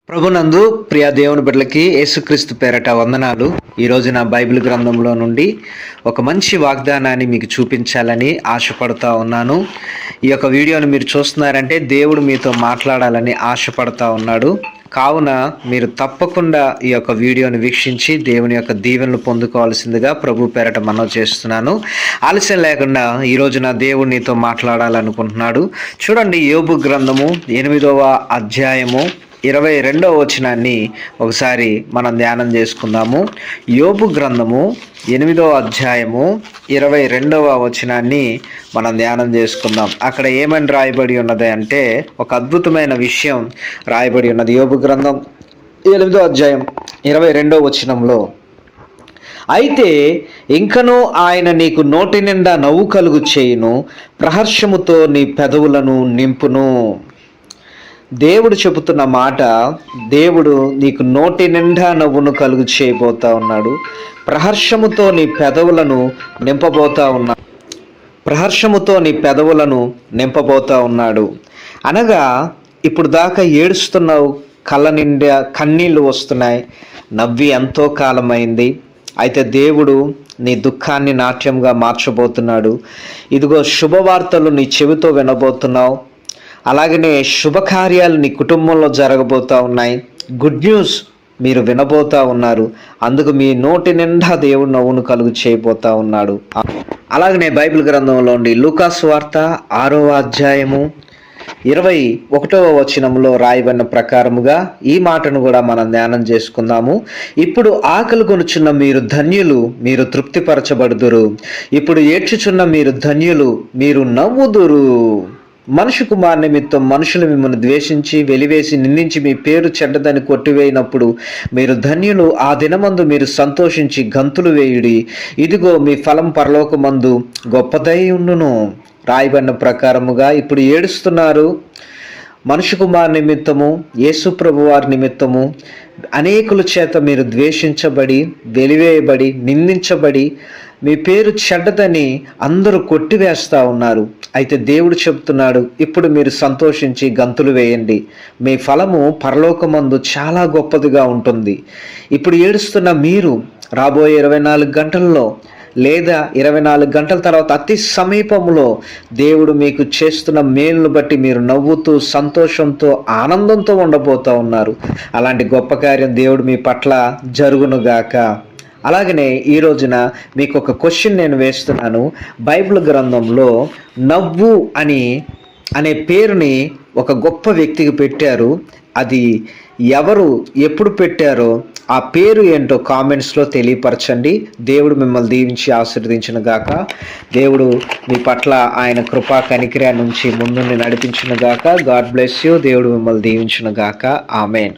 ప్రభునందు ప్రియ దేవుని బిడ్డలకి యేసుక్రీస్తు పేరట వందనాలు. ఈరోజు నా బైబిల్ గ్రంథంలో నుండి ఒక మంచి వాగ్దానాన్ని మీకు చూపించాలని ఆశపడుతూ ఉన్నాను. ఈ యొక్క వీడియోని మీరు చూస్తున్నారంటే దేవుడు మీతో మాట్లాడాలని ఆశపడుతూ ఉన్నాడు. కావున మీరు తప్పకుండా ఈ యొక్క వీడియోని వీక్షించి దేవుని యొక్క దీవెనలు పొందుకోవాల్సిందిగా ప్రభు పేరట మనవి చేస్తున్నాను. ఆలస్యం లేకుండా ఈరోజు నా దేవుడు నీతో మాట్లాడాలనుకుంటున్నాడు. చూడండి, యోబు గ్రంథము 8వ అధ్యాయము 22వ వచనాన్ని ఒకసారి మనం ధ్యానం చేసుకుందాము. యోబు గ్రంథము 8వ అధ్యాయము 22వ వచనాన్ని మనం ధ్యానం చేసుకుందాం. అక్కడ ఏమని రాయబడి ఉన్నది అంటే ఒక అద్భుతమైన విషయం రాయబడి ఉన్నది. యోబు గ్రంథం 8వ అధ్యాయం 22వ వచనంలో, అయితే ఇంకనూ ఆయన నీకు నోటి నిండా నవ్వు కలుగు చేయును, ప్రహర్షముతో నీ పెదవులను నింపును. దేవుడు చెబుతున్న మాట, దేవుడు నీకు నోటి నిండా నవ్వును కలుగు చేయబోతా ఉన్నాడు. ప్రహర్షముతో నీ పెదవులను నింపబోతా ఉన్నాడు. ప్రహర్షముతో నీ పెదవులను నింపబోతా ఉన్నాడు అనగా, ఇప్పుడు దాకా ఏడుస్తున్నావు, కళ్ళ నిండా కన్నీళ్లు వస్తున్నాయి, నవ్వి ఎంతో కాలమైంది. అయితే దేవుడు నీ దుఃఖాన్ని నాట్యంగా మార్చబోతున్నాడు. ఇదిగో శుభవార్తలు నీ చెవితో వినబోతున్నావు. అలాగనే శుభకార్యాలు నీ కుటుంబంలో జరగబోతూ ఉన్నాయి. గుడ్ న్యూస్ మీరు వినబోతా ఉన్నారు. అందుకు మీ నోటి నిండా దేవుడు నవ్వును కలుగు చేయబోతా ఉన్నాడు. అలాగనే బైబిల్ గ్రంథంలో ఉండి లూకాసు వార్త 6వ అధ్యాయము 21వ వచనంలో రాయబడిన ప్రకారముగా ఈ మాటను కూడా మనం ధ్యానం చేసుకుందాము. ఇప్పుడు ఆకలి కొనుచున్న మీరు ధన్యులు, మీరు తృప్తిపరచబడుదురు. ఇప్పుడు ఏడ్చుచున్న మీరు ధన్యులు, మీరు నవ్వుదురు. మనుషు కుమార్ నిమిత్తం మనుషులు మిమ్మల్ని ద్వేషించి వెలివేసి నిందించి మీ పేరు చెడ్డదని కొట్టివేయినప్పుడు మీరు ధన్యులు. ఆ దినమందు మీరు సంతోషించి గంతులు వేయుడి. ఇదిగో మీ ఫలం పరలోకమందు గొప్పదై ఉండును. రాయబడిన ప్రకారముగా ఇప్పుడు ఏడుస్తున్నారు. మనుషు కుమార్ నిమిత్తము, యేసు ప్రభు వారి నిమిత్తము అనేకుల చేత మీరు ద్వేషించబడి, వెలివేయబడి, నిందించబడి, మీ పేరు చెడ్డదని అందరూ కొట్టివేస్తూ ఉన్నారు. అయితే దేవుడు చెప్తున్నాడు, ఇప్పుడు మీరు సంతోషించి గంతులు వేయండి, మీ ఫలము పరలోకమందు చాలా గొప్పదిగా ఉంటుంది. ఇప్పుడు ఏడుస్తున్న మీరు రాబోయే 24 గంటల్లో లేదా 24 గంటల తర్వాత అతి సమీపంలో దేవుడు మీకు చేస్తున్న మేలును బట్టి మీరు నవ్వుతూ సంతోషంతో ఆనందంతో ఉండబోతూ ఉన్నారు. అలాంటి గొప్ప కార్యం దేవుడు మీ పట్ల జరుగునుగాక. అలాగనే ఈ రోజున మీకు ఒక క్వశ్చన్ నేను వేస్తున్నాను. బైబిల్ గ్రంథంలో నవ్వు అనే పేరుని ఒక గొప్ప వ్యక్తికి పెట్టారు. అది ఎవరు, ఎప్పుడు పెట్టారో ఆ పేరు ఏంటో కామెంట్స్లో తెలియపరచండి. దేవుడు మిమ్మల్ని దీవించి ఆశీర్వదించును గాక. దేవుడు మీ పట్ల ఆయన కృపా కనికర్య నుంచి ముందుండి నడిపించును గాక. God bless you. దేవుడు మిమ్మల్ని దీవించును గాక. ఆమెన్.